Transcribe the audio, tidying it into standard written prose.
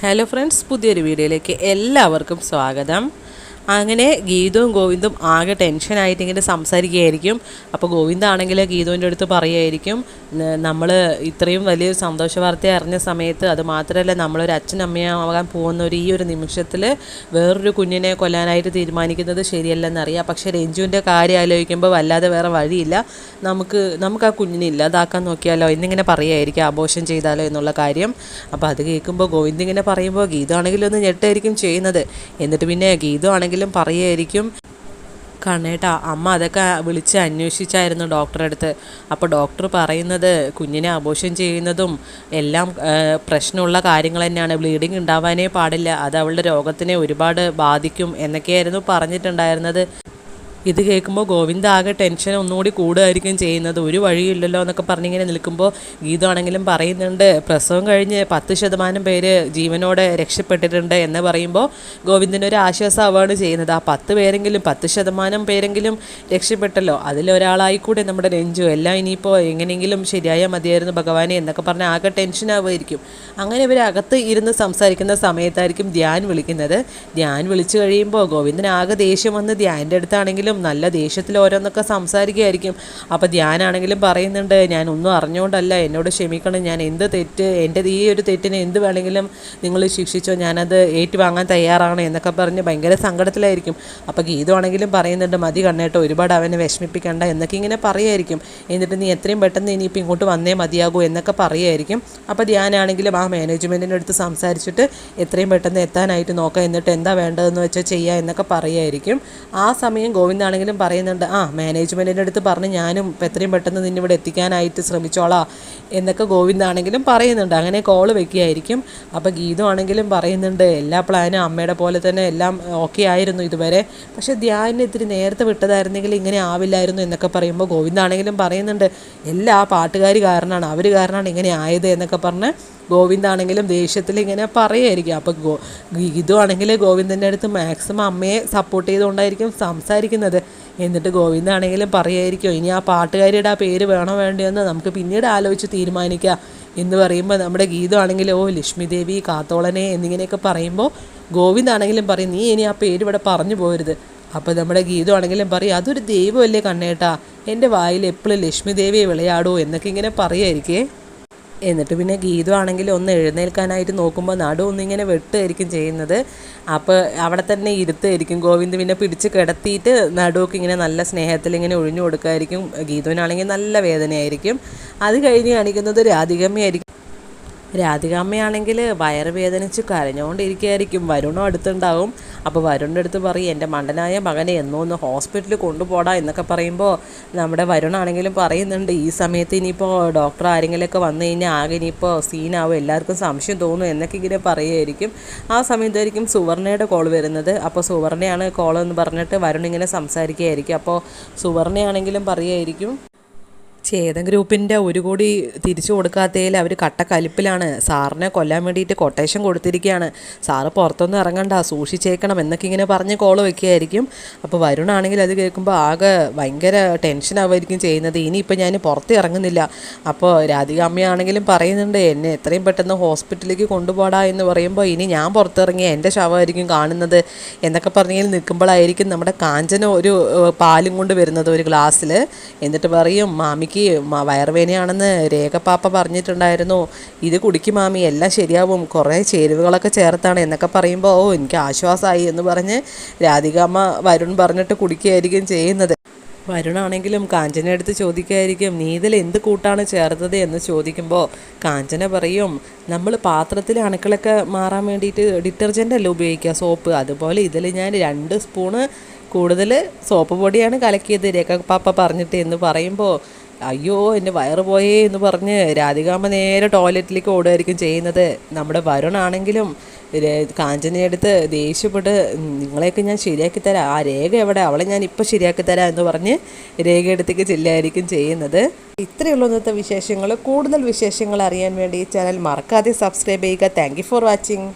Hello friends, പുതിയൊരു വീഡിയോയിലേക്ക് എല്ലാവർക്കും സ്വാഗതം. അങ്ങനെ ഗീതവും ഗോവിന്ദും ആകെ ടെൻഷനായിട്ട് ഇങ്ങനെ സംസാരിക്കുകയായിരിക്കും. അപ്പോൾ ഗോവിന്ദാണെങ്കിൽ ഗീതുവിൻ്റെ അടുത്ത് പറയുമായിരിക്കും, നമ്മൾ ഇത്രയും വലിയൊരു സന്തോഷ വാർത്ത അറിഞ്ഞ സമയത്ത്, അത് മാത്രമല്ല നമ്മളൊരു അച്ഛനമ്മയാകാൻ പോകുന്ന ഈ ഒരു നിമിഷത്തിൽ വേറൊരു കുഞ്ഞിനെ കൊല്ലാനായിട്ട് തീരുമാനിക്കുന്നത് ശരിയല്ലെന്നറിയാം. പക്ഷേ രഞ്ജുവിൻ്റെ കാര്യം ആലോചിക്കുമ്പോൾ വല്ലാതെ വേറെ വഴിയില്ല, നമുക്ക് ആ കുഞ്ഞിനെ ഇല്ലാതാക്കാൻ നോക്കിയാലോ എന്നിങ്ങനെ പറയുമായിരിക്കും, ആഘോഷം ചെയ്താലോ എന്നുള്ള കാര്യം. അപ്പോൾ അത് കേൾക്കുമ്പോൾ ഗോവിന്ദ് ഇങ്ങനെ പറയുമ്പോൾ ഗീതു ആണെങ്കിലും ഒന്ന് ഞെട്ടായിരിക്കും ചെയ്യുന്നത്. എന്നിട്ട് പിന്നെ ഗീതു ആണെങ്കിലും പറയുമായിരിക്കും, കണ്ണേട്ടാ അമ്മ അതൊക്കെ വിളിച്ച് അന്വേഷിച്ചായിരുന്നു ഡോക്ടറെ അടുത്ത്. അപ്പോൾ ഡോക്ടർ പറയുന്നത് കുഞ്ഞിനെ അബോർഷൻ ചെയ്യുന്നതും എല്ലാം പ്രശ്നമുള്ള കാര്യങ്ങൾ തന്നെയാണ്, ബ്ലീഡിങ് ഉണ്ടാവാനേ പാടില്ല, അത് അവളുടെ രോഗത്തിനെ ഒരുപാട് ബാധിക്കും എന്നൊക്കെയായിരുന്നു പറഞ്ഞിട്ടുണ്ടായിരുന്നത്. ഇത് കേൾക്കുമ്പോൾ ഗോവിന്ദ ആകെ ടെൻഷൻ ഒന്നുകൂടി കൂടുകയായിരിക്കും ചെയ്യുന്നത്. ഒരു വഴിയില്ലല്ലോ എന്നൊക്കെ പറഞ്ഞിങ്ങനെ നിൽക്കുമ്പോൾ ഗീതു ആണെങ്കിലും പറയുന്നുണ്ട്, പ്രസവം കഴിഞ്ഞ് 10% പേര് ജീവനോടെ രക്ഷപ്പെട്ടിട്ടുണ്ട് എന്ന് പറയുമ്പോൾ ഗോവിന്ദനൊരു ആശ്വാസമാവാണ് ചെയ്യുന്നത്. ആ 10% പേരെങ്കിലും രക്ഷപ്പെട്ടല്ലോ, അതിലൊരാളായിക്കൂടെ നമ്മുടെ രഞ്ജു, എല്ലാം ഇനിയിപ്പോൾ എങ്ങനെയെങ്കിലും ശരിയായാൽ മതിയായിരുന്നു ഭഗവാനെ എന്നൊക്കെ പറഞ്ഞാൽ ആകെ ടെൻഷനാവുമായിരിക്കും. അങ്ങനെ ഇവർ അകത്ത് ഇരുന്ന് സംസാരിക്കുന്ന സമയത്തായിരിക്കും ധ്യാൻ വിളിക്കുന്നത്. ധ്യാൻ വിളിച്ചു കഴിയുമ്പോൾ ഗോവിന്ദൻ ആകെ ദേഷ്യം വന്ന് ധ്യാൻ്റെ അടുത്താണെങ്കിലും നല്ല ദേഷ്യത്തിൽ ഓരോന്നൊക്കെ സംസാരിക്കുകയായിരിക്കും. അപ്പോൾ ധ്യാനാണെങ്കിലും പറയുന്നുണ്ട്, ഞാൻ ഒന്നും അറിഞ്ഞുകൊണ്ടല്ല, എന്നോട് ക്ഷമിക്കണം, ഞാൻ എൻ്റെ ഈ ഒരു തെറ്റിന് എന്ത് വേണമെങ്കിലും നിങ്ങൾ ശിക്ഷിച്ചോ, ഞാനത് ഏറ്റുവാങ്ങാൻ തയ്യാറാണ് എന്നൊക്കെ പറഞ്ഞ് ഭയങ്കര സങ്കടത്തിലായിരിക്കും. അപ്പോൾ ഗീതു ആണെങ്കിലും പറയുന്നുണ്ട്, മതി കണ്ണേട്ടോ, ഒരുപാട് അവനെ വിഷമിപ്പിക്കണ്ട എന്നൊക്കെ ഇങ്ങനെ പറയുമായിരിക്കും. എന്നിട്ട് നീ എത്രയും പെട്ടെന്ന് ഇനിയിപ്പോൾ ഇങ്ങോട്ട് വന്നേ മതിയാകൂ എന്നൊക്കെ പറയുമായിരിക്കും. അപ്പോൾ ധ്യാനാണെങ്കിലും ആ മാനേജ്മെൻറ്റിൻ്റെ അടുത്ത് സംസാരിച്ചിട്ട് എത്രയും പെട്ടെന്ന് എത്താനായിട്ട് നോക്കാം, എന്നിട്ട് എന്താ വേണ്ടതെന്ന് വെച്ചാൽ ചെയ്യുക എന്നൊക്കെ പറയുമായിരിക്കും. ആ സമയം ഗോവിന്ദാണെങ്കിലും പറയുന്നുണ്ട്, മാനേജ്മെൻറ്റിൻ്റെ അടുത്ത് പറഞ്ഞ് ഞാനും എത്രയും പെട്ടെന്ന് നിന്നിവിടെ എത്തിക്കാനായിട്ട് ശ്രമിച്ചോളാം എന്നൊക്കെ ഗോവിന്ദാണെങ്കിലും പറയുന്നുണ്ട്. അങ്ങനെ കോള് വെക്കുകയായിരിക്കും. അപ്പോൾ ഗീതു ആണെങ്കിലും പറയുന്നുണ്ട്, എല്ലാ പ്ലാനും അമ്മയുടെ പോലെ തന്നെ എല്ലാം ഓക്കെ ആയിരുന്നു ഇതുവരെ, പക്ഷേ ധ്യാനിനെ ഇത്തിരി നേരത്തെ വിട്ടതായിരുന്നെങ്കിൽ ഇങ്ങനെ ആവില്ലായിരുന്നു എന്നൊക്കെ പറയുമ്പോൾ ഗോവിന്ദാണെങ്കിലും പറയുന്നുണ്ട്, എല്ലാ പാട്ടുകാർ കാരണമാണ്, അവർ കാരണമാണ് ഇങ്ങനെ ആയത് എന്നൊക്കെ പറഞ്ഞ് ഗോവിന്ദാണെങ്കിലും ദേഷ്യത്തിൽ ഇങ്ങനെ പറയുമായിരിക്കും. അപ്പോൾ ഗീതു ആണെങ്കിൽ ഗോവിന്ദൻ്റെ അടുത്ത് മാക്സിമം അമ്മയെ സപ്പോർട്ട് ചെയ്തുകൊണ്ടായിരിക്കും സംസാരിക്കുന്നത്. എന്നിട്ട് ഗോവിന്ദാണെങ്കിലും പറയുമായിരിക്കും, ഇനി ആ പാട്ടുകാരിയുടെ ആ പേര് വേണോ വേണ്ടതെന്ന് നമുക്ക് പിന്നീട് ആലോചിച്ച് തീരുമാനിക്കാം എന്ന് പറയുമ്പോൾ നമ്മുടെ ഗീതു ആണെങ്കിൽ ലക്ഷ്മി ദേവി കാത്തോളനെ എന്നിങ്ങനെയൊക്കെ പറയുമ്പോൾ ഗോവിന്ദാണെങ്കിലും പറയും, നീ ഇനി ആ പേര് ഇവിടെ പറഞ്ഞു പോരുത്. അപ്പോൾ നമ്മുടെ ഗീതു ആണെങ്കിലും പറയും, അതൊരു ദൈവമല്ലേ കണ്ണേട്ടാ, എൻ്റെ വായിൽ എപ്പോഴും ലക്ഷ്മി ദേവിയെ വിളയാടൂ എന്നൊക്കെ ഇങ്ങനെ പറയുമായിരിക്കേ. എന്നിട്ട് പിന്നെ ഗീതു ആണെങ്കിൽ ഒന്ന് എഴുന്നേൽക്കാനായിട്ട് നോക്കുമ്പോൾ നടു ഒന്നിങ്ങനെ വെട്ടുമായിരിക്കും ചെയ്യുന്നത്. അപ്പോൾ അവിടെ തന്നെ ഇരുത്തായിരിക്കും. ഗോവിന്ദ് പിന്നെ പിടിച്ച് കിടത്തിയിട്ട് നടുവൊക്കെ ഇങ്ങനെ നല്ല സ്നേഹത്തിൽ ഇങ്ങനെ ഒഴിഞ്ഞു കൊടുക്കുമായിരിക്കും. ഗീതുവിനാണെങ്കിൽ നല്ല വേദനയായിരിക്കും. അത് കഴിഞ്ഞ് കാണിക്കുന്നത് രാധികമ്മയായിരിക്കും. രാധികാമ്മയാണെങ്കിൽ വയറ് വേദനിച്ച് കരഞ്ഞുകൊണ്ടിരിക്കുകയായിരിക്കും. വരുണും അടുത്തുണ്ടാവും. അപ്പോൾ വരുണിൻ്റെ അടുത്ത് പറയും, എൻ്റെ മണ്ടനായ മകനെ എന്നോ ഒന്ന് ഹോസ്പിറ്റലിൽ കൊണ്ടുപോടാ എന്നൊക്കെ പറയുമ്പോൾ നമ്മുടെ വരുണാണെങ്കിലും പറയുന്നുണ്ട്, ഈ സമയത്ത് ഇനിയിപ്പോൾ ഡോക്ടർ ആരെങ്കിലുമൊക്കെ വന്നു കഴിഞ്ഞാൽ ആകെ ഇനിയിപ്പോൾ സീനാവും, എല്ലാവർക്കും സംശയം തോന്നും എന്നൊക്കെ ഇങ്ങനെ പറയുമായിരിക്കും. ആ സമയത്തായിരിക്കും സുവർണയുടെ കോൾ വരുന്നത്. അപ്പോൾ സുവർണയാണ് കോളെന്ന് പറഞ്ഞിട്ട് വരുൺ ഇങ്ങനെ സംസാരിക്കുകയായിരിക്കും. അപ്പോൾ സുവർണയാണെങ്കിലും പറയുമായിരിക്കും, ചേതൻ ഗ്രൂപ്പിൻ്റെ 1 കോടി തിരിച്ചു കൊടുക്കാത്തതിൽ അവർ കട്ടക്കലിപ്പിലാണ്, സാറിനെ കൊല്ലാൻ വേണ്ടിയിട്ട് കൊട്ടേഷൻ കൊടുത്തിരിക്കുകയാണ്, സാറ് പുറത്തൊന്നും ഇറങ്ങണ്ട, സൂക്ഷിച്ചേക്കണം എന്നൊക്കെ ഇങ്ങനെ പറഞ്ഞ് കോള് വയ്ക്കുകയായിരിക്കും. അപ്പോൾ വരുണാണെങ്കിൽ അത് കേൾക്കുമ്പോൾ ആകെ ഭയങ്കര ടെൻഷനാവുമായിരിക്കും ചെയ്യുന്നത്. ഇനിയിപ്പോൾ ഞാൻ പുറത്ത് ഇറങ്ങുന്നില്ല. അപ്പോൾ രാധികാമ്മയാണെങ്കിലും പറയുന്നുണ്ട്, എന്നെ എത്രയും പെട്ടെന്ന് ഹോസ്പിറ്റലിലേക്ക് കൊണ്ടുപോടാ എന്ന് പറയുമ്പോൾ ഇനി ഞാൻ പുറത്തിറങ്ങി എൻ്റെ ശവമായിരിക്കും കാണുന്നത് എന്നൊക്കെ പറഞ്ഞ് നിൽക്കുമ്പോഴായിരിക്കും നമ്മുടെ കാഞ്ചന ഒരു പാലും കൊണ്ട് വരുന്നത് ഒരു ഗ്ലാസ്സിൽ. എന്നിട്ട് പറയും, മാമിക്ക് വയറുവേദനയാണെന്ന് രേഖപ്പാപ്പ പറഞ്ഞിട്ടുണ്ടായിരുന്നു, ഇത് കുടിക്കും മാമി, എല്ലാം ശരിയാവും, കുറേ ചേരുവകളൊക്കെ ചേർത്താണ് എന്നൊക്കെ പറയുമ്പോൾ എനിക്ക് ആശ്വാസമായി എന്ന് പറഞ്ഞ് രാധികാമ്മ വരുൺ പറഞ്ഞിട്ട് കുടിക്കുകയായിരിക്കും ചെയ്യുന്നത്. വരുണാണെങ്കിലും കാഞ്ചന എടുത്ത് ചോദിക്കുകയായിരിക്കും, നീ ഇതിൽ എന്ത് കൂട്ടാണ് ചേർത്തത് എന്ന് ചോദിക്കുമ്പോൾ കാഞ്ചന പറയും, നമ്മൾ പാത്രത്തിൽ അണുക്കളൊക്കെ മാറാൻ വേണ്ടിയിട്ട് ഡിറ്റർജൻ്റ് അല്ല ഉപയോഗിക്കുക, സോപ്പ്, അതുപോലെ ഇതിൽ ഞാൻ 2 സ്പൂണ് കൂടുതൽ സോപ്പ് പൊടിയാണ് കലക്കിയത് രേഖപ്പാപ്പ പറഞ്ഞിട്ട് എന്ന് പറയുമ്പോൾ അയ്യോ എൻ്റെ വയറ് പോയേ എന്ന് പറഞ്ഞ് രാധികാമ്മ നേരെ ടോയ്ലറ്റിലേക്ക് ഓടുകയായിരിക്കും ചെയ്യുന്നത്. നമ്മുടെ വരുണാണെങ്കിലും കാഞ്ചനയെടുത്ത് ദേഷ്യപ്പെട്ട്, നിങ്ങളെയൊക്കെ ഞാൻ ശരിയാക്കി തരാം, ആ രേഖ എവിടെ, അവളെ ഞാൻ ഇപ്പോൾ ശരിയാക്കി തരാം എന്ന് പറഞ്ഞ് രേഖ എടുത്തേക്ക് ചെല്ലായിരിക്കും ചെയ്യുന്നത്. ഇത്രയുള്ള ഇന്നത്തെ വിശേഷങ്ങൾ. കൂടുതൽ വിശേഷങ്ങൾ അറിയാൻ വേണ്ടി ചാനൽ മറക്കാതെ സബ്സ്ക്രൈബ് ചെയ്യുക. Thank you for watching.